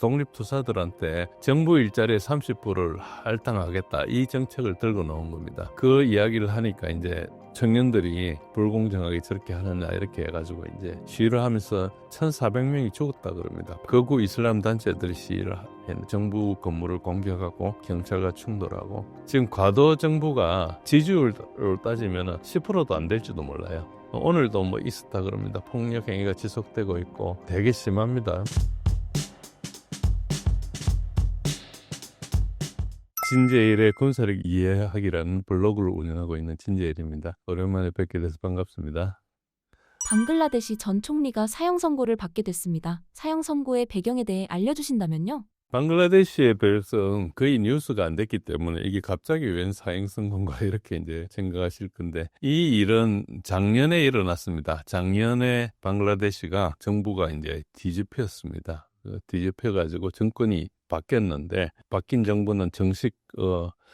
독립투사들한테 정부 일자리의 30%를 할당하겠다, 이 정책을 들고 나온 겁니다. 그 이야기를 하니까 이제 청년들이 불공정하게 저렇게 하느냐 이렇게 해가지고 이제 시위를 하면서 1,400명이 죽었다 그럽니다. 극우 이슬람 단체들이 시위를 했는데 정부 건물을 공격하고 경찰과 충돌하고, 지금 과도 정부가 지지율로 따지면 10%도 안 될지도 몰라요. 오늘도 뭐 있었다 그럽니다. 폭력 행위가 지속되고 있고 되게 심합니다. 진제일의 군사력 이해하기라는 블로그를 운영하고 있는 진제일입니다. 오랜만에 뵙게 돼서 반갑습니다. 방글라데시 전 총리가 사형 선고를 받게 됐습니다. 사형 선고의 배경에 대해 알려주신다면요? 방글라데시의 별성 거의 뉴스가 안 됐기 때문에 이게 갑자기 웬 사형 선고인가 이렇게 이제 생각하실 건데, 이 일은 작년에 일어났습니다. 작년에 방글라데시가 정부가 이제 뒤집혔습니다. 뒤집혀가지고 정권이 바뀌었는데, 바뀐 정부는 정식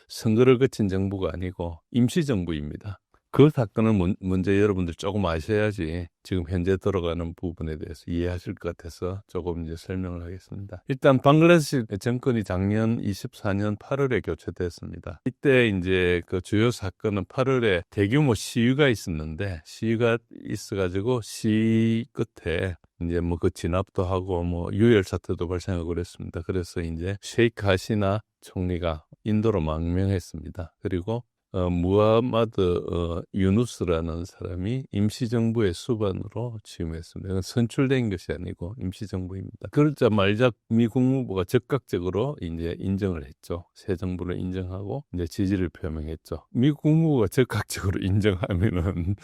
선거를 거친 정부가 아니고 임시정부입니다. 그 사건을 먼저 여러분들 조금 아셔야지 지금 현재 들어가는 부분에 대해서 이해하실 것 같아서 조금 이제 설명을 하겠습니다. 일단 방글라데시 정권이 작년 24년 8월에 교체됐습니다. 이때 이제 그 주요 사건은 8월에 대규모 시위가 있었는데, 시위가 있어가지고 시위 끝에 이제 뭐 그 진압도 하고 뭐 유혈 사태도 발생하고 그랬습니다. 그래서 이제 셰이크 하시나 총리가 인도로 망명했습니다. 그리고 무하마드 유누스라는 사람이 임시정부의 수반으로 취임했습니다. 이건 선출된 것이 아니고 임시정부입니다. 그러자마자 미 국무부가 적극적으로 이제 인정을 했죠. 새 정부를 인정하고 이제 지지를 표명했죠. 미 국무부가 적극적으로 인정하면은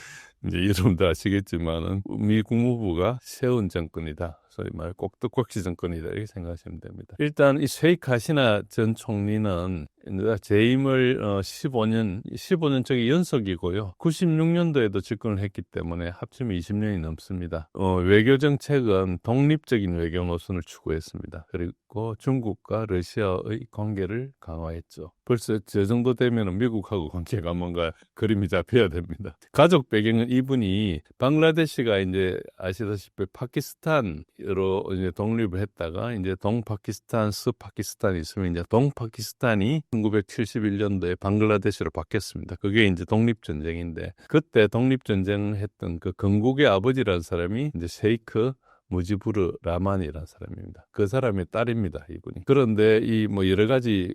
이제 여러분도 아시겠지만은 미 국무부가 세운 정권이다, 소위 말 꼭두각시 정권이다, 이렇게 생각하시면 됩니다. 일단 이 셰이크 하시나 전 총리는 재임을 15년째 연속이고요. 96년도에도 집권을 했기 때문에 합치면 20년이 넘습니다. 외교 정책은 독립적인 외교 노선을 추구했습니다. 그리고 중국과 러시아의 관계를 강화했죠. 벌써 저 정도 되면 미국하고 관계가 뭔가 그림이 잡혀야 됩니다. 가족 배경은 이분이 방글라데시가 이제 아시다시피 파키스탄으로 이제 독립을 했다가 이제 동파키스탄, 스파키스탄이 있으면 이제 동파키스탄이 1971년도에 방글라데시로 바뀌었습니다. 그게 이제 독립전쟁인데, 그때 독립전쟁을 했던 그 건국의 아버지라는 사람이 이제 셰이크 무지부르 라만이라는 사람입니다. 그 사람의 딸입니다, 이분이. 그런데 이 뭐 여러 가지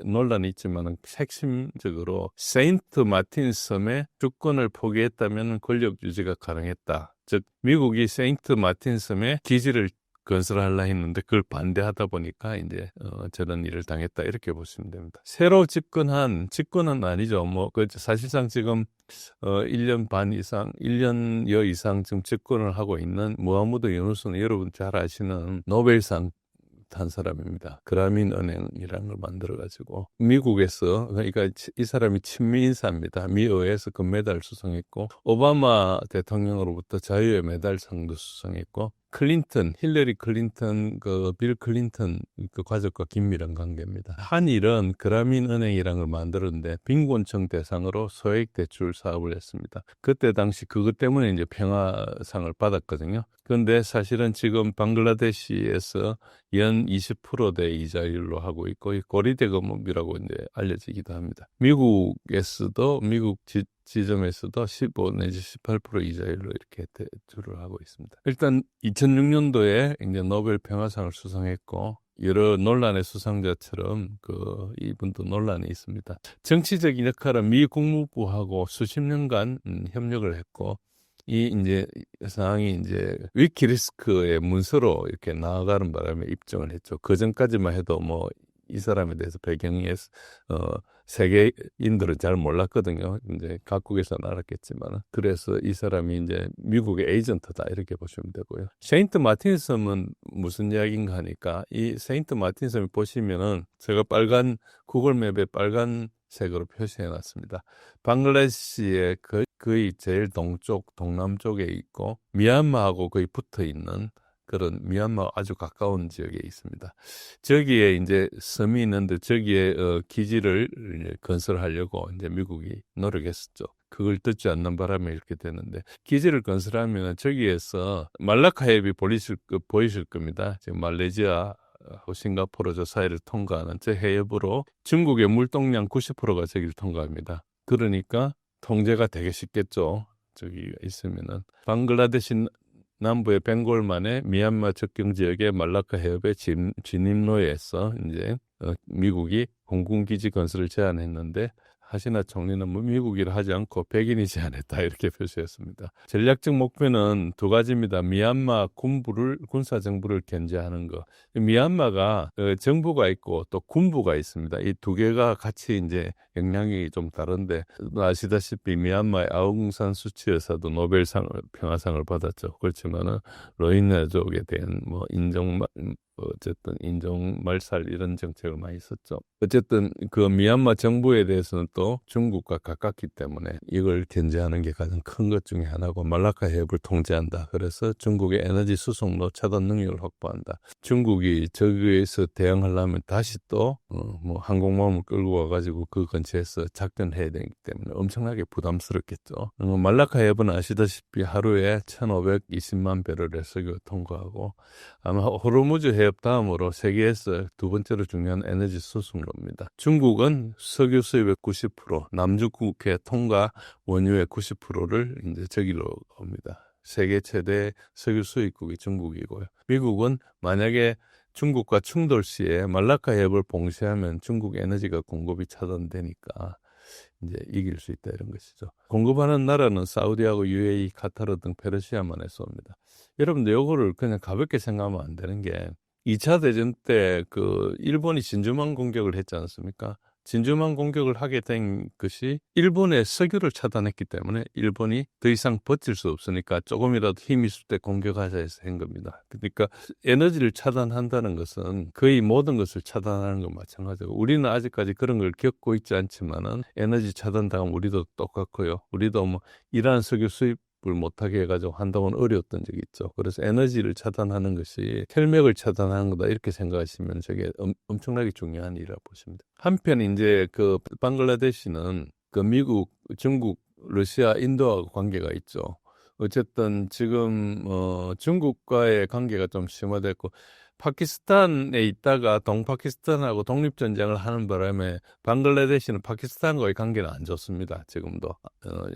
논란이 있지만 핵심적으로 세인트 마틴 섬의 주권을 포기했다면 권력 유지가 가능했다. 즉 미국이 세인트 마틴 섬에 기지를 건설하려 했는데 그걸 반대하다 보니까 이제 저런 일을 당했다, 이렇게 보시면 됩니다. 새로 집권은 아니죠. 그 사실상 지금 1년 반 이상, 1년여 이상 지금 집권을 하고 있는 무하마드 유누스는 여러분 잘 아시는 노벨상 탄 사람입니다. 그라민 은행이라는 걸 만들어가지고 미국에서, 그러니까 이 사람이 친미인사입니다. 미 의회에서 금메달을 수상했고, 오바마 대통령으로부터 자유의 메달상도 수상했고, 힐러리 클린턴, 빌 클린턴 그 가족과 긴밀한 관계입니다. 한일은 그라민 은행이라는 걸 만들었는데 빈곤층 대상으로 소액 대출 사업을 했습니다. 그때 당시 그것 때문에 이제 평화상을 받았거든요. 그런데 사실은 지금 방글라데시에서 연 20%대 이자율로 하고 있고, 이 고리대금이라고 이제 알려지기도 합니다. 미국에서도 미국 지점에서도 15 내지 18% 이자율로 이렇게 대출을 하고 있습니다. 일단 2006년도에 이제 노벨 평화상을 수상했고, 여러 논란의 수상자처럼 이분도 논란이 있습니다. 정치적인 역할은 미 국무부하고 수십 년간 협력을 했고, 이제 상황이 이제 위키리스크의 문서로 이렇게 나아가는 바람에 입증을 했죠. 그 전까지만 해도 뭐 이 사람에 대해서 배경에 세계인들은 잘 몰랐거든요. 이제 각국에서는 알았겠지만, 그래서 이 사람이 이제 미국의 에이전트다, 이렇게 보시면 되고요. 세인트 마틴 섬은 무슨 이야기인가 하니까, 이 세인트 마틴 섬을 보시면은 제가 구글맵에 빨간색으로 표시해 놨습니다. 방글라데시의 거의 제일 동남쪽에 있고, 미얀마하고 거의 붙어 있는 그런 미얀마 아주 가까운 지역에 있습니다. 저기에 이제 섬이 있는데 저기에 기지를 이제 건설하려고 이제 미국이 노력했었죠. 그걸 듣지 않는 바람에 이렇게 되는데, 기지를 건설하면 저기에서 말라카 해협이 보이실 겁니다. 지금 말레이시아 싱가포르 저 사이를 통과하는 저 해협으로 중국의 물동량 90%가 저기를 통과합니다. 그러니까 통제가 되게 쉽겠죠. 저기 있으면은 방글라데시 남부의 벵골만의 미얀마 접경 지역의 말라카 해협의 진입로에서 이제 미국이 공군기지 건설을 제안했는데 하시나 총리는 뭐 미국이라 하지 않고 백인이 제안했다 이렇게 표시했습니다. 전략적 목표는 두 가지입니다. 미얀마 군사 정부를 견제하는 거. 미얀마가 정부가 있고 또 군부가 있습니다. 이 두 개가 같이 이제 영향이 좀 다른데 아시다시피 미얀마의 아웅산 수치 여사도 노벨상 평화상을 받았죠. 그렇지만은 로힝야족에 대한 뭐 어쨌든 인종말살 이런 정책을 많이 썼죠. 어쨌든 그 미얀마 정부에 대해서는 또 중국과 가깝기 때문에 이걸 견제하는 게 가장 큰 것 중에 하나고 말라카 해협을 통제한다. 그래서 중국의 에너지 수송로 차단 능력을 확보한다. 중국이 저기에서 대응하려면 다시 또 뭐 항공모함을 끌고 와가지고 그 근처에서 작전해야 되기 때문에 엄청나게 부담스럽겠죠. 말라카 해협은 아시다시피 하루에 1,520만 배럴의 석유가 통과하고 아마 호르무즈 해협 다음으로 세계에서 두 번째로 중요한 에너지 수송로입니다. 중국은 석유 수입의 90%, 남중국해 통과 원유의 90%를 이제 저기로 옵니다. 세계 최대 석유 수입국이 중국이고요. 미국은 만약에 중국과 충돌 시에 말라카 해협을 봉쇄하면 중국 에너지가 공급이 차단되니까 이제 이길 수 있다 이런 것이죠. 공급하는 나라는 사우디하고 UAE, 카타르 등 페르시아만 해서입니다. 여러분들 요거를 그냥 가볍게 생각하면 안 되는 게 2차 대전 때 그 일본이 진주만 공격을 했지 않습니까? 진주만 공격을 하게 된 것이 일본의 석유를 차단했기 때문에 일본이 더 이상 버틸 수 없으니까 조금이라도 힘이 있을 때 공격하자 해서 한 겁니다. 그러니까 에너지를 차단한다는 것은 거의 모든 것을 차단하는 것 마찬가지고 우리는 아직까지 그런 걸 겪고 있지 않지만은 에너지 차단당하면 우리도 똑같고요. 우리도 뭐 이러한 석유 수입 을 못하게 해가지고 한동안 어려웠던 적이 있죠. 그래서 에너지를 차단하는 것이 혈맥을 차단하는 거다 이렇게 생각하시면 저게 엄청나게 중요한 일이라고 보십니다. 한편 이제 그 방글라데시는 그 미국, 중국, 러시아, 인도하고 관계가 있죠. 어쨌든 지금 중국과의 관계가 좀 심화됐고 파키스탄에 있다가 동파키스탄하고 독립전쟁을 하는 바람에 방글라데시는 파키스탄과의 관계는 안 좋습니다. 지금도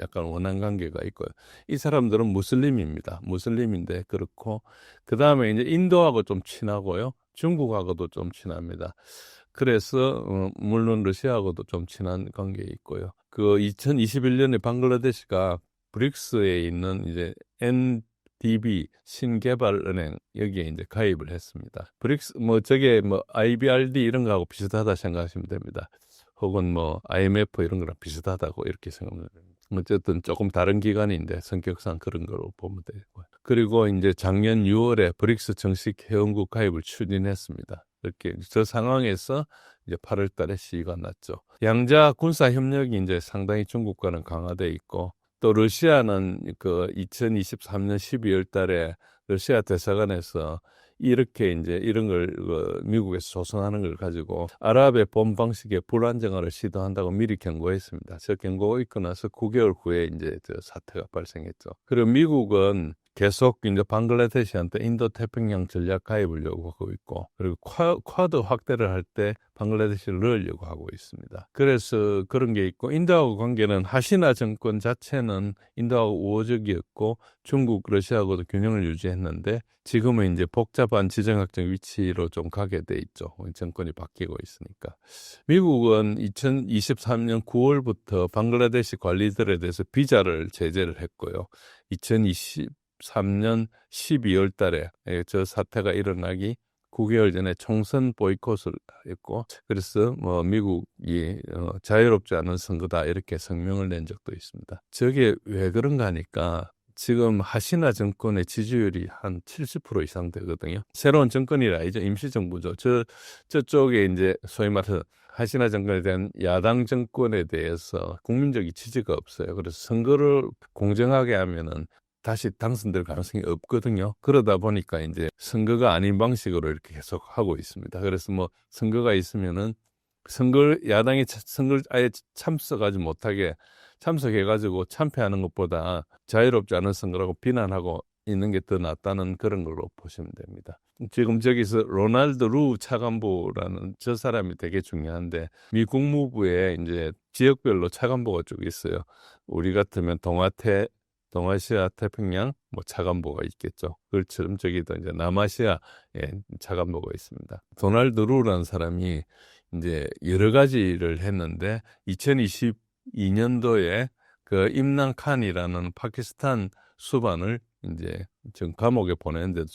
약간 원한 관계가 있고요. 이 사람들은 무슬림입니다. 무슬림인데 그렇고 그 다음에 이제 인도하고 좀 친하고요. 중국하고도 좀 친합니다. 그래서 물론 러시아하고도 좀 친한 관계에 있고요. 그 2021년에 방글라데시가 브릭스에 있는 이제 DB 신개발은행 여기에 이제 가입을 했습니다. 브릭스 뭐 저게 뭐 IBRD 이런 거하고 비슷하다 생각하시면 됩니다. 혹은 뭐 IMF 이런 거랑 비슷하다고 이렇게 생각하면 됩니다. 어쨌든 조금 다른 기관인데 성격상 그런 거로 보면 되고요. 그리고 이제 작년 6월에 브릭스 정식 회원국 가입을 추진했습니다. 이렇게 저 상황에서 이제 8월 달에 시위가 났죠. 양자 군사 협력이 이제 상당히 중국과는 강화돼 있고 또 러시아는 그 2023년 12월 달에 러시아 대사관에서 이렇게 이제 이런 걸 미국에서 조성하는 걸 가지고 아랍의 본 방식의 불안정화를 시도한다고 미리 경고했습니다. 저 경고가 있고 나서 9개월 후에 이제 저 사태가 발생했죠. 그리고 미국은 계속 이제 방글라데시한테 인도 태평양 전략 가입을 요구하고 있고 그리고 쿼드 확대를 할 때 방글라데시를 넣으려고 하고 있습니다. 그래서 그런 게 있고 인도하고 관계는 하시나 정권 자체는 인도하고 우호적이었고 중국, 러시아하고도 균형을 유지했는데 지금은 이제 복잡한 지정학적 위치로 좀 가게 돼 있죠. 정권이 바뀌고 있으니까. 미국은 2023년 9월부터 방글라데시 관리들에 대해서 비자를 제재를 했고요. 2023년 12월 달에 저 사태가 일어나기 9개월 전에 총선 보이콧을 했고 그래서 뭐 미국이 자유롭지 않은 선거다 이렇게 성명을 낸 적도 있습니다. 저게 왜 그런가 하니까 지금 하시나 정권의 지지율이 한 70% 이상 되거든요. 새로운 정권이라 이제 임시정부죠. 저쪽에 이제 소위 말해서 하시나 정권에 대한 야당 정권에 대해서 국민적인 지지가 없어요. 그래서 선거를 공정하게 하면은 다시 당선될 가능성이 없거든요. 그러다 보니까 이제 선거가 아닌 방식으로 이렇게 계속 하고 있습니다. 그래서 뭐 선거가 있으면은 야당이 선거를 아예 참석하지 못하게 참석해가지고 참패하는 것보다 자유롭지 않은 선거라고 비난하고 있는 게 더 낫다는 그런 걸로 보시면 됩니다. 지금 저기서 로널드 루 차관보라는 저 사람이 되게 중요한데 미 국무부에 이제 지역별로 차관보가 쭉 있어요. 우리 같으면 동아시아 태평양 뭐 차관보가 있겠죠. 그것처럼 저기도 이제 남아시아에 차관보가 있습니다. 도널드 루라는 사람이 이제 여러 가지를 했는데 2022년도에 그 임란 칸이라는 파키스탄 수반을 이제 지금 감옥에 보내는데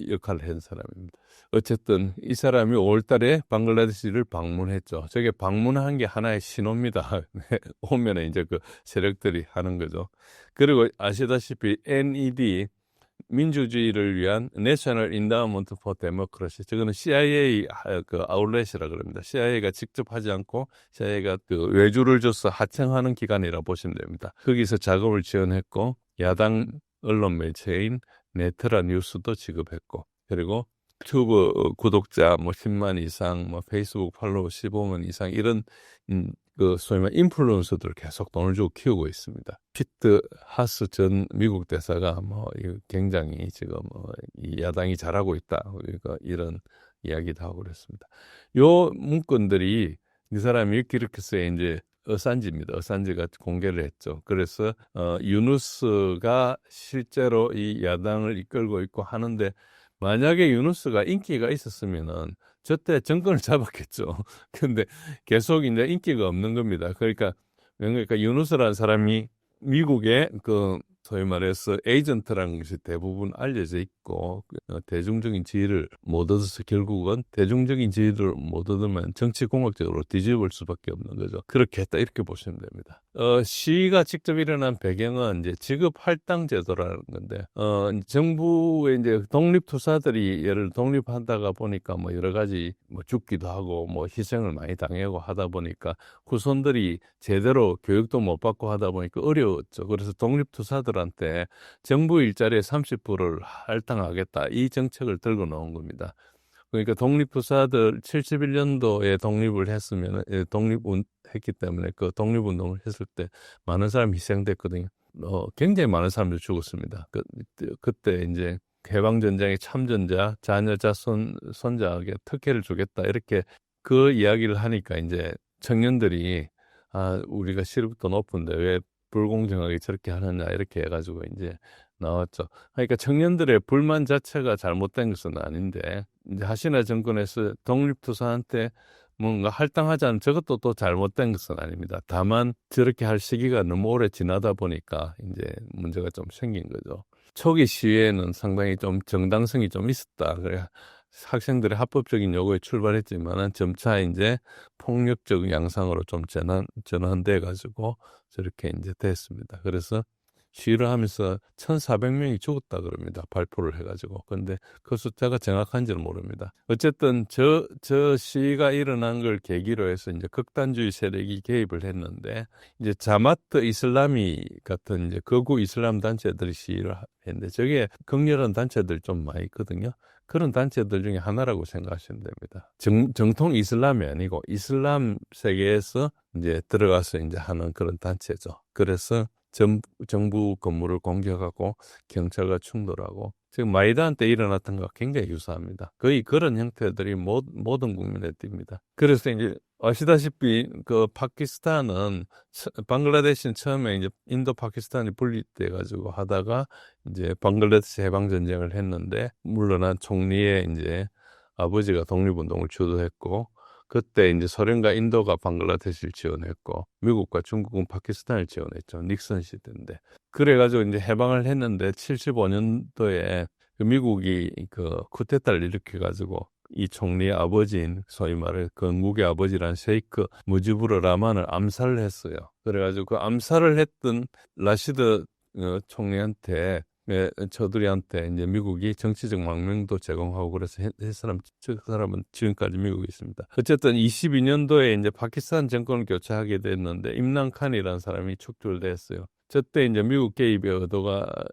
역할을 한 사람입니다. 어쨌든 이 사람이 5월 달에 방글라데시를 방문했죠. 저게 방문한 게 하나의 신호입니다. 오면 이제 그 세력들이 하는 거죠. 그리고 아시다시피 NED 민주주의를 위한 National Endowment for Democracy. 저거는 CIA 그 아울렛이라 그럽니다. CIA가 직접 하지 않고 CIA가 그 외주를 줘서 하청하는 기관이라 보시면 됩니다. 거기서 작업을 지원했고 야당 언론 매체인 네트라 뉴스도 지급했고 그리고 유튜브 구독자 뭐 10만 이상, 뭐 페이스북 팔로워 15만 이상 이런 그 소위 말해 인플루언서들을 계속 돈을 주고 키우고 있습니다. 피트 하스 전 미국 대사가 뭐 굉장히 지금 이 야당이 잘하고 있다. 그러니까 이런 이야기도 하고 그랬습니다. 요 문건들이 이 사람이 이렇게 써야 이제 어산지입니다. 어산지가 공개를 했죠. 그래서 유누스가 실제로 이 야당을 이끌고 있고 하는데 만약에 유누스가 인기가 있었으면은 저때 정권을 잡았겠죠. 근데 계속 이제 인기가 없는 겁니다. 그러니까 유누스라는 사람이 미국의 그 소위 말해서 에이전트라는 것이 대부분 알려져 있고 대중적인 지위를 못 얻어서 결국은 대중적인 지위를 못 얻으면 정치공학적으로 뒤집을 수밖에 없는 거죠. 그렇게 했다 이렇게 보시면 됩니다. 시위가 직접 일어난 배경은 이제 지급 할당 제도라는 건데 정부의 이제 독립투사들이 예를 독립하다가 보니까 뭐 여러 가지 뭐 죽기도 하고 뭐 희생을 많이 당하고 하다 보니까 후손들이 제대로 교육도 못 받고 하다 보니까 어려웠죠. 그래서 독립투사들한테 정부 일자리의 30%를 할당하겠다 이 정책을 들고 나온 겁니다. 그러니까 독립투사들 71년도에 독립을 했으면 독립했기 때문에 그 독립운동을 했을 때 많은 사람이 희생됐거든요. 굉장히 많은 사람들이 죽었습니다. 그때 이제 해방전쟁의 참전자, 자녀, 자손, 손자에게 특혜를 주겠다 이렇게 그 이야기를 하니까 이제 청년들이 우리가 시급도 높은데 왜 불공정하게 저렇게 하느냐 이렇게 해가지고 이제 나왔죠. 그러니까 청년들의 불만 자체가 잘못된 것은 아닌데 이제 하시나 정권에서 독립투사한테 뭔가 할당하자는 저것도 또 잘못된 것은 아닙니다. 다만 저렇게 할 시기가 너무 오래 지나다 보니까 이제 문제가 좀 생긴 거죠. 초기 시위에는 상당히 좀 정당성이 좀 있었다. 그래 학생들의 합법적인 요구에 출발했지만은 점차 이제 폭력적 양상으로 좀 전환돼 가지고 저렇게 이제 됐습니다. 그래서 시위를 하면서 1,400명이 죽었다 그럽니다. 발표를 해가지고. 근데 그 숫자가 정확한지는 모릅니다. 어쨌든 저 시위가 일어난 걸 계기로 해서 이제 극단주의 세력이 개입을 했는데 이제 자마트 이슬라미 같은 이제 극우 이슬람 단체들이 시위를 했는데 저게 극렬한 단체들 좀 많이 있거든요. 그런 단체들 중에 하나라고 생각하시면 됩니다. 정통 이슬람이 아니고 이슬람 세계에서 이제 들어가서 이제 하는 그런 단체죠. 그래서 정부 건물을 공격하고 경찰과 충돌하고 지금 마이단 때 일어났던 것과 굉장히 유사합니다. 거의 그런 형태들이 모든 국민에 띕니다. 그래서 이제 아시다시피 그 파키스탄은 방글라데시는 처음에 이제 인도 파키스탄이 분리돼 가지고 하다가 이제 방글라데시 해방 전쟁을 했는데 물러난 총리의 이제 아버지가 독립운동을 주도했고 그때 이제 소련과 인도가 방글라데시를 지원했고 미국과 중국은 파키스탄을 지원했죠. 닉슨 시대인데. 그래가지고 이제 해방을 했는데 75년도에 미국이 그 쿠데타를 일으켜가지고 이 총리의 아버지인 소위 말해 건국의 아버지란 셰이크 무지부르 라만을 암살을 했어요. 그래가지고 그 암살을 했던 라시드 총리한테 저들이한테 이제 미국이 정치적 망명도 제공하고 그래서 그 사람은 지금까지 미국에 있습니다. 어쨌든 22년도에 이제 파키스탄 정권을 교체하게 됐는데 임란 칸이라는 사람이 축출됐어요. 저때 이제 미국 개입의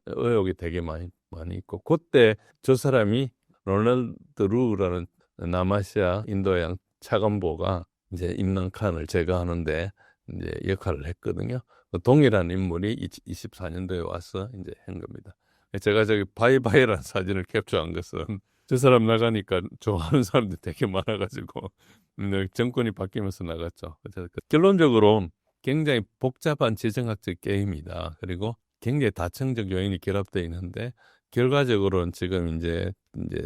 의혹이 되게 많이 있고 그때 저 사람이 로널드 루라는 남아시아 인도양 차관보가 이제 임란 칸을 제거하는데 이제 역할을 했거든요. 동일한 인물이 24년도에 와서 이제 한 겁니다. 제가 저기 바이바이라는 사진을 캡처한 것은 저 사람 나가니까 좋아하는 사람들이 되게 많아가지고 정권이 바뀌면서 나갔죠. 그래서 결론적으로 굉장히 복잡한 지정학적 게임이다. 그리고 굉장히 다층적 요인이 결합되어 있는데 결과적으로는 지금 이제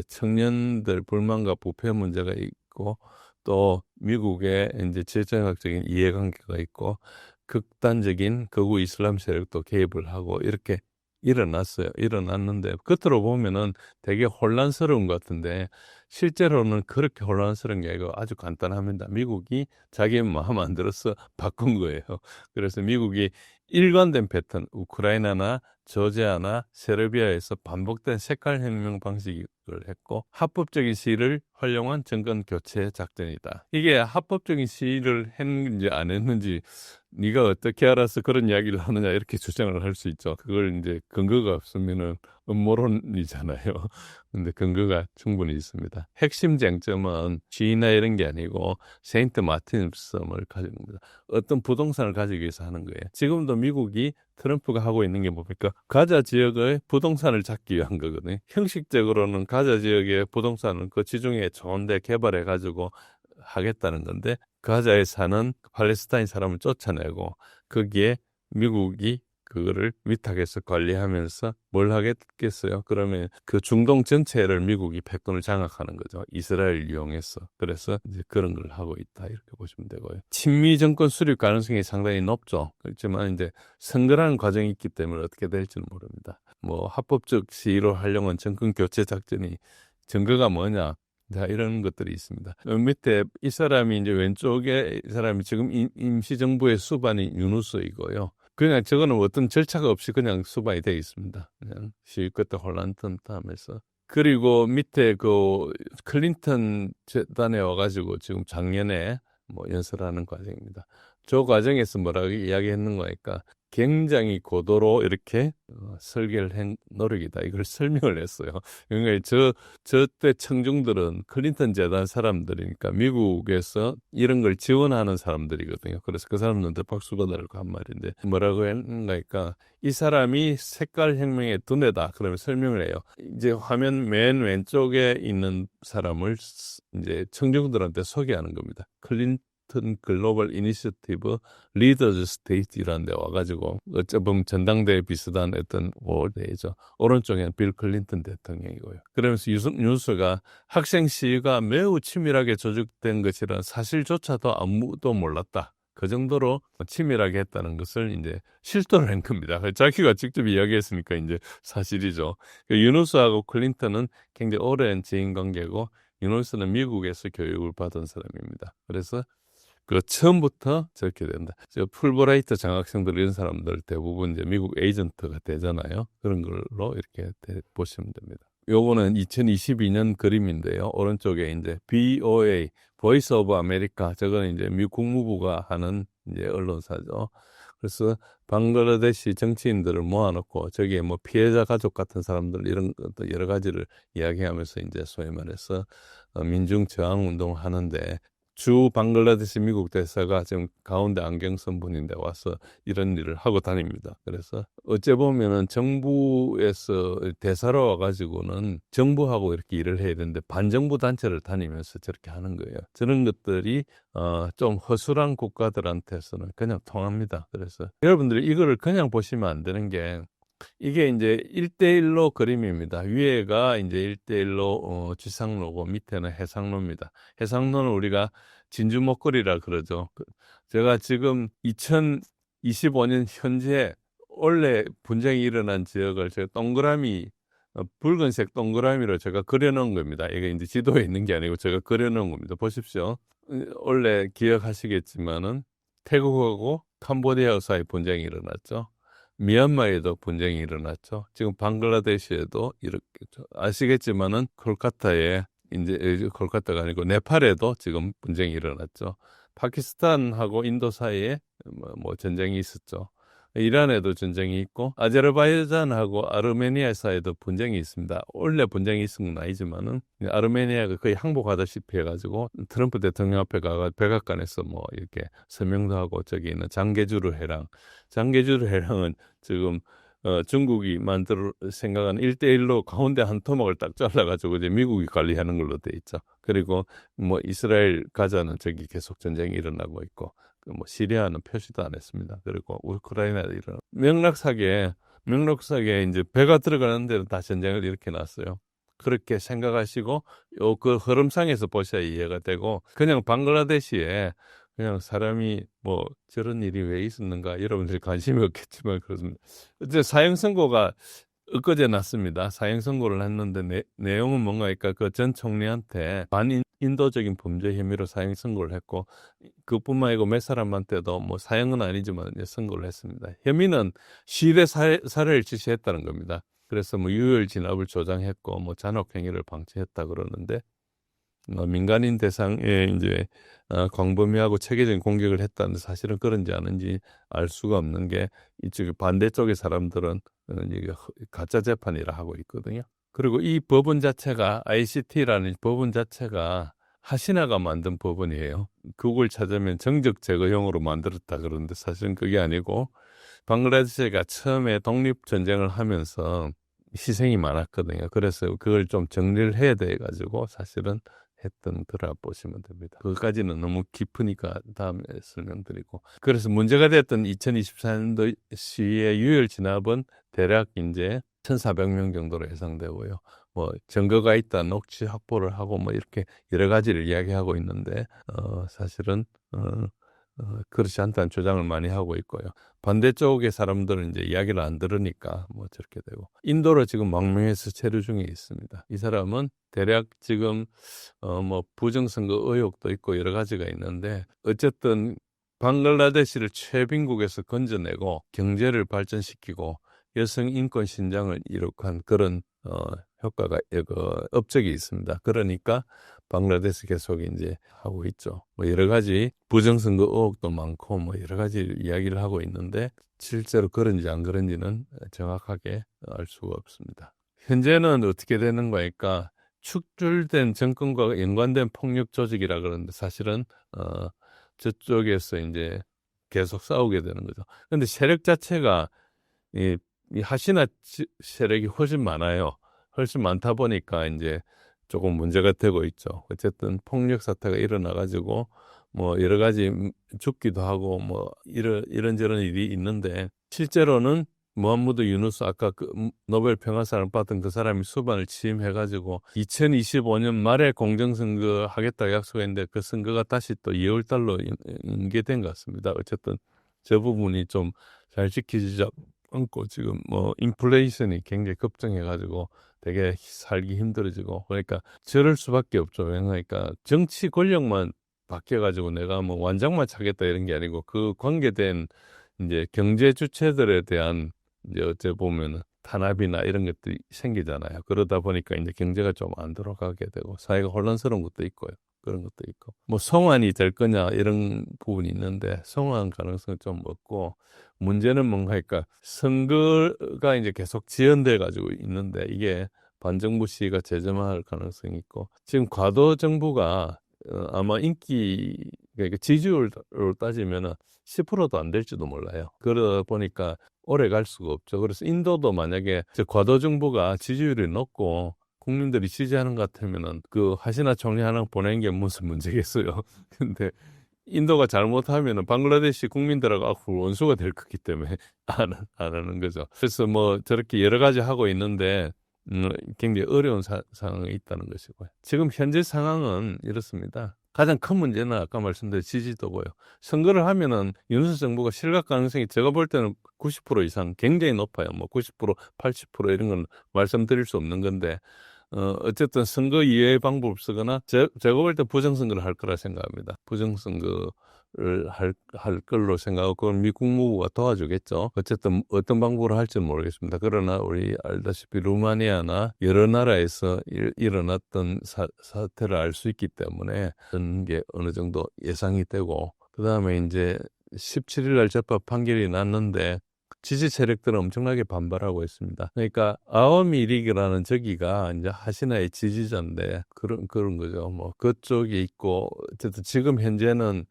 청년들 불만과 부패 문제가 있고 또 미국의 이제 지정학적인 이해관계가 있고 극단적인 극우 이슬람 세력도 개입을 하고 이렇게 일어났는데 겉으로 보면은 되게 혼란스러운 것 같은데 실제로는 그렇게 혼란스러운 게 아니고 아주 간단합니다. 미국이 자기 마음 안 들어서 바꾼 거예요. 그래서 미국이 일관된 패턴, 우크라이나나 조지아나 세르비아에서 반복된 색깔혁명 방식을 했고 합법적인 시위를 활용한 정권 교체 작전이다. 이게 합법적인 시위를 했는지 안 했는지 네가 어떻게 알아서 그런 이야기를 하느냐 이렇게 주장을 할 수 있죠. 그걸 이제 근거가 없으면은 음모론이잖아요. 근데 근거가 충분히 있습니다. 핵심 쟁점은 시위나 이런 게 아니고 세인트 마틴 섬을 가지고 있습니다. 어떤 부동산을 가지기 위해서 하는 거예요. 지금도 미국이 트럼프가 하고 있는 게 뭡니까? 가자 지역의 부동산을 잡기 위한 거거든요. 형식적으로는 가자 지역의 부동산은 그 지중해 좋은데 개발해가지고 하겠다는 건데 가자에 사는 팔레스타인 사람을 쫓아내고 거기에 미국이 그거를 위탁해서 관리하면서 뭘 하겠겠어요? 그러면 그 중동 전체를 미국이 패권을 장악하는 거죠. 이스라엘을 이용해서. 그래서 이제 그런 걸 하고 있다. 이렇게 보시면 되고요. 친미 정권 수립 가능성이 상당히 높죠. 그렇지만 이제 선거라는 과정이 있기 때문에 어떻게 될지는 모릅니다. 뭐 합법적 시위로 하려는 정권 교체 작전이 증거가 뭐냐? 자, 이런 것들이 있습니다. 밑에 이 사람이 이제 왼쪽에 이 사람이 지금 임시정부의 수반이 유누스이고요. 그냥 저거는 어떤 절차가 없이 그냥 수반이 되어 있습니다. 그냥 시위 끝에 혼란하면서. 그리고 밑에 그 클린턴 재단에 와가지고 지금 작년에 뭐 연설하는 과정입니다. 저 과정에서 뭐라고 이야기했는 거니까 굉장히 고도로 이렇게 설계를 한 노력이다. 이걸 설명을 했어요. 그러니까 저때 청중들은 클린턴 재단 사람들이니까 미국에서 이런 걸 지원하는 사람들이거든요. 그래서 그 사람들한테 박수 받으라고 한 말인데 뭐라고 했는가 이 사람이 색깔 혁명의 두뇌다. 그러면 설명을 해요. 이제 화면 맨 왼쪽에 있는 사람을 이제 청중들한테 소개하는 겁니다. 클린턴 글로벌 이니셔티브 리더즈 스테이트라는 데 와가지고 어쩌면 전당대회 비슷한 어떤 대회죠. 오른쪽에는 빌 클린턴 대통령이고요. 그러면서 뉴스가 학생 시위가 매우 치밀하게 조직된 것이라는 사실조차도 아무도 몰랐다. 그 정도로 치밀하게 했다는 것을 이제 실토를 한 겁니다. 자기가 직접 이야기했으니까 이제 사실이죠. 유누스하고 클린턴은 굉장히 오랜 지인 관계고 유누스는 미국에서 교육을 받은 사람입니다. 그래서 그 처음부터 저렇게 된다. 저 풀브라이트 장학생들 이런 사람들 대부분 이제 미국 에이전트가 되잖아요. 그런 걸로 이렇게 보시면 됩니다. 요거는 2022년 그림인데요. 오른쪽에 이제 BOA, 보이스 오브 아메리카. 저거는 이제 미국 국무부가 하는 이제 언론사죠. 그래서 방글라데시 정치인들을 모아놓고 저기에 뭐 피해자 가족 같은 사람들 이런 것도 여러 가지를 이야기하면서 이제 소위 말해서 민중 저항 운동을 하는데 주 방글라데시 미국 대사가 지금 가운데 안경 쓴 분인데 와서 이런 일을 하고 다닙니다. 그래서 어째 보면은 정부에서 대사로 와가지고는 정부하고 이렇게 일을 해야 되는데 반정부 단체를 다니면서 저렇게 하는 거예요. 저런 것들이 좀 허술한 국가들한테서는 그냥 통합니다. 그래서 여러분들이 이거를 그냥 보시면 안 되는 게 이게 이제 1대1로 그림입니다. 위에가 이제 1대1로 지상로고 밑에는 해상로입니다. 해상로는 우리가 진주 목걸이라 그러죠. 제가 지금 2025년 현재 원래 분쟁이 일어난 지역을 제가 동그라미 붉은색 동그라미로 제가 그려놓은 겁니다. 이게 이제 지도에 있는 게 아니고 제가 그려놓은 겁니다. 보십시오. 원래 기억하시겠지만은 태국하고 캄보디아 사이 분쟁이 일어났죠. 미얀마에도 분쟁이 일어났죠. 지금 방글라데시에도 이렇게 아시겠지만은 콜카타에 이제 콜카타가 아니고 네팔에도 지금 분쟁이 일어났죠. 파키스탄하고 인도 사이에 뭐 전쟁이 있었죠. 이란에도 전쟁이 있고 아제르바이잔하고 아르메니아 사이에도 분쟁이 있습니다. 원래 분쟁이 있은 건 아니지만은 아르메니아가 거의 항복하다시피 해가지고 트럼프 대통령 앞에 가가 백악관에서 뭐 이렇게 서명도 하고 저기 있는 장게주르 해랑은 지금 중국이 만들 생각한 1대1로 가운데 한 토막을 딱 잘라가지고 이제 미국이 관리하는 걸로 돼 있죠. 그리고 뭐 이스라엘 가자는 저기 계속 전쟁이 일어나고 있고 뭐 시리아는 표시도 안 했습니다. 그리고 우크라이나도 일어나 명록사기에 이제 배가 들어가는 데는 다 전쟁을 일으켜 놨어요. 그렇게 생각하시고 그 흐름상에서 보셔야 이해가 되고 그냥 방글라데시에 그냥 사람이 뭐 저런 일이 왜 있었는가 여러분들이 관심이 없겠지만 그렇습니다. 어제 사형 선고가 엊그제 났습니다. 사형 선고를 했는데 내용은 뭔가 그러니까 그 전 총리한테 반인도적인 범죄 혐의로 사형 선고를 했고 그뿐만 아니고 몇 사람한테도 뭐 사형은 아니지만 이제 선고를 했습니다. 혐의는 시대 살해를 지시했다는 겁니다. 그래서 뭐 유혈 진압을 조장했고 뭐 잔혹 행위를 방치했다 그러는데 민간인 대상에 이제 광범위하고 체계적인 공격을 했다는데 사실은 그런지 아닌지 알 수가 없는 게 이쪽 반대쪽의 사람들은 이게 가짜 재판이라 하고 있거든요. 그리고 이 법원 자체가 ICT라는 법원 자체가 하시나가 만든 법원이에요. 그걸 찾으면 정적 제거용으로 만들었다 그러는데 사실은 그게 아니고 방글라데시가 처음에 독립전쟁을 하면서 희생이 많았거든요. 그래서 그걸 좀 정리를 해야 돼가지고 사실은 했던 거라 보시면 됩니다. 그것까지는 너무 깊으니까 다음에 설명드리고. 그래서 문제가 됐던 2024년도 시의 유혈 진압은 대략 이제 1,400명 정도로 예상되고요. 뭐 증거가 있다, 녹취 확보를 하고 뭐 이렇게 여러 가지를 이야기하고 있는데 사실은 그렇지 않다는 주장을 많이 하고 있고요. 반대쪽의 사람들은 이제 이야기를 안 들으니까 뭐 저렇게 되고. 인도로 지금 망명해서 체류 중에 있습니다. 이 사람은 대략 지금 뭐 부정선거 의혹도 있고 여러 가지가 있는데 어쨌든 방글라데시를 최빈국에서 건져내고 경제를 발전시키고 여성 인권 신장을 이룩한 그런 효과가 업적이 있습니다. 그러니까 방글라데시 계속 이제 하고 있죠. 뭐 여러 가지 부정선거 의혹도 많고 뭐 여러 가지 이야기를 하고 있는데 실제로 그런지 안 그런지는 정확하게 알 수가 없습니다. 현재는 어떻게 되는 거니까 축출된 정권과 연관된 폭력 조직이라 그러는데 사실은 저쪽에서 이제 계속 싸우게 되는 거죠. 근데 세력 자체가 이 하시나 세력이 훨씬 많아요. 훨씬 많다 보니까 이제 조금 문제가 되고 있죠. 어쨌든 폭력 사태가 일어나가지고 뭐 여러 가지 죽기도 하고 뭐 이런저런 일이 있는데 실제로는 무함마드 유누스 아까 그 노벨 평화상을 받은 그 사람이 수반을 취임해가지고 2025년 말에 공정선거 하겠다고 약속했는데 그 선거가 다시 또 2월 달로 연계된 것 같습니다. 어쨌든 저 부분이 좀 잘 지키지 않고 지금 뭐 인플레이션이 굉장히 급증해가지고 되게 살기 힘들어지고 그러니까 저럴 수밖에 없죠. 그러니까 정치 권력만 바뀌어가지고 내가 뭐 완장만 차겠다 이런 게 아니고 그 관계된 이제 경제 주체들에 대한 이제 어째 보면은 탄압이나 이런 것들이 생기잖아요. 그러다 보니까 이제 경제가 좀 안 돌아가게 되고 사회가 혼란스러운 것도 있고요. 그런 것도 있고 뭐 송환이 될 거냐 이런 부분이 있는데 송환 가능성은 좀 없고 문제는 뭔가 그러니까 선거가 이제 계속 지연돼 가지고 있는데 이게 반정부 시위가 재점화할 가능성이 있고 지금 과도 정부가 아마 인기 그러니까 지지율로 따지면은 10%도 안 될지도 몰라요. 그러다 보니까 오래 갈 수가 없죠. 그래서 인도도 만약에 과도 정부가 지지율이 높고 국민들이 지지하는 것 같으면은 그 하시나 총리 하나 보낸 게 무슨 문제겠어요. 근데 인도가 잘못하면은 방글라데시 국민들하고 앞으로 원수가 될 거기 때문에 안 하는 거죠. 그래서 뭐 저렇게 여러 가지 하고 있는데 굉장히 어려운 상황에 있다는 것이고요. 지금 현재 상황은 이렇습니다. 가장 큰 문제는 아까 말씀드린 지지도고요. 선거를 하면은 윤석열 정부가 실각 가능성이 제가 볼 때는 90% 이상 굉장히 높아요. 뭐 90%, 80% 이런 건 말씀드릴 수 없는 건데 어쨌든 선거 이외의 방법을 쓰거나 제가 볼 때 부정선거를 할 거라 생각합니다. 부정선거를 할 걸로 생각하고 그건 미 국무부가 도와주겠죠. 어쨌든 어떤 방법으로 할지는 모르겠습니다. 그러나 우리 알다시피 루마니아나 여러 나라에서 일어났던 사태를 알 수 있기 때문에 그런 게 어느 정도 예상이 되고 그다음에 이제 17일 날 재판 판결이 났는데 지지 세력들은 엄청나게 반발하고 있습니다. 그러니까 아워미 리그라는 저기가 이제 하시나의 지지자인데 그런 거죠. 뭐 그쪽이 있고 어쨌든 지금 현재는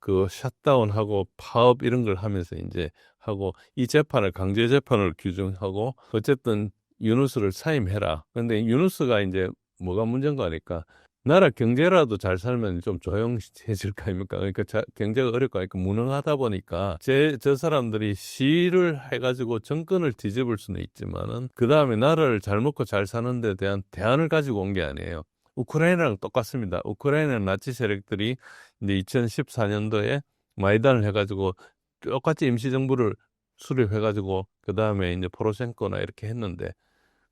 그 셧다운하고 파업 이런 걸 하면서 이제 하고 이 재판을 강제 재판을 규정하고 어쨌든 유누스를 사임해라. 근데 유누스가 이제 뭐가 문제인가 하니까 나라 경제라도 잘 살면 좀 조용해질 거 아닙니까? 그러니까 경제가 어렵고 하니까 무능하다 보니까 저 사람들이 시위를 해가지고 정권을 뒤집을 수는 있지만은 그 다음에 나라를 잘 먹고 잘 사는 데 대한 대안을 가지고 온 게 아니에요. 우크라이나랑 똑같습니다. 우크라이나 나치 세력들이 이제 2014년도에 마이단을 해가지고 똑같이 임시정부를 수립해가지고 그 다음에 이제 포로셴코나 이렇게 했는데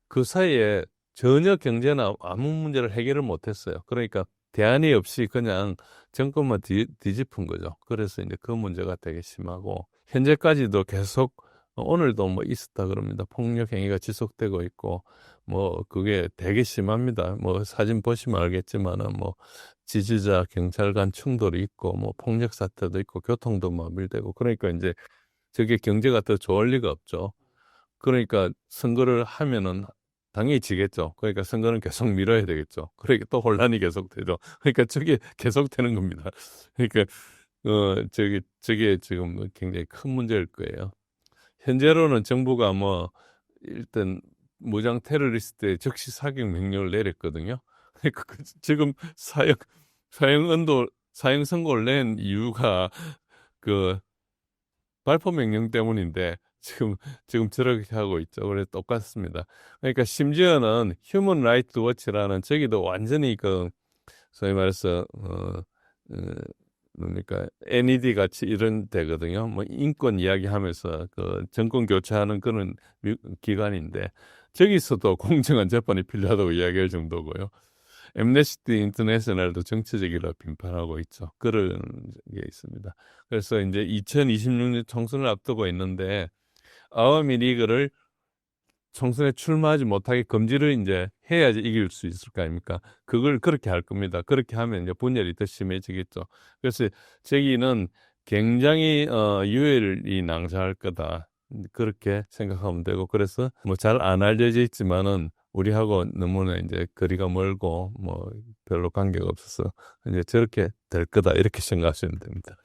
그 사이에 전혀 경제나 아무 문제를 해결을 못했어요. 그러니까 대안이 없이 그냥 정권만 뒤집은 거죠. 그래서 이제 그 문제가 되게 심하고 현재까지도 계속 오늘도 뭐 있었다 그럽니다. 폭력 행위가 지속되고 있고 뭐 그게 되게 심합니다. 뭐 사진 보시면 알겠지만은 뭐 지지자 경찰 간 충돌이 있고 뭐 폭력 사태도 있고 교통도 마비되고 그러니까 이제 저게 경제가 더 좋을 리가 없죠. 그러니까 선거를 하면은 당연히 지겠죠. 그러니까 선거는 계속 미뤄야 되겠죠. 그러니까 또 혼란이 계속되죠. 그러니까 저게 계속되는 겁니다. 그러니까 저게 지금 굉장히 큰 문제일 거예요. 현재로는 정부가 뭐 일단 무장 테러리스트의 즉시 사격 명령을 내렸거든요. 그러니까 지금 사형 선고를 낸 이유가 그 발포 명령 때문인데 지금 저렇게 하고 있죠. 그래서 똑같습니다. 그러니까 심지어는 휴먼 라이트 워치라는 저기도 완전히 그 소위 말해서 뭡니까 NED 같이 이런 데거든요. 뭐 인권 이야기하면서 그 정권 교체하는 그런 기관인데 저기서도 공정한 재판이 필요하다고 이야기할 정도고요. 엠네스티 인터내셔널도 정치적이라 비판하고 있죠. 그런 게 있습니다. 그래서 이제 2026년 총선을 앞두고 있는데 아와미 리그를 총선에 출마하지 못하게 금지를 이제 해야지 이길 수 있을 거 아닙니까? 그걸 그렇게 할 겁니다. 그렇게 하면 이제 분열이 더 심해지겠죠. 그래서 저기는 굉장히 유혈이 낭자할 거다. 그렇게 생각하면 되고 그래서 뭐 잘 안 알려져 있지만은 우리하고 너무나 이제 거리가 멀고 뭐 별로 관계가 없어서 이제 저렇게 될 거다 이렇게 생각하시면 됩니다.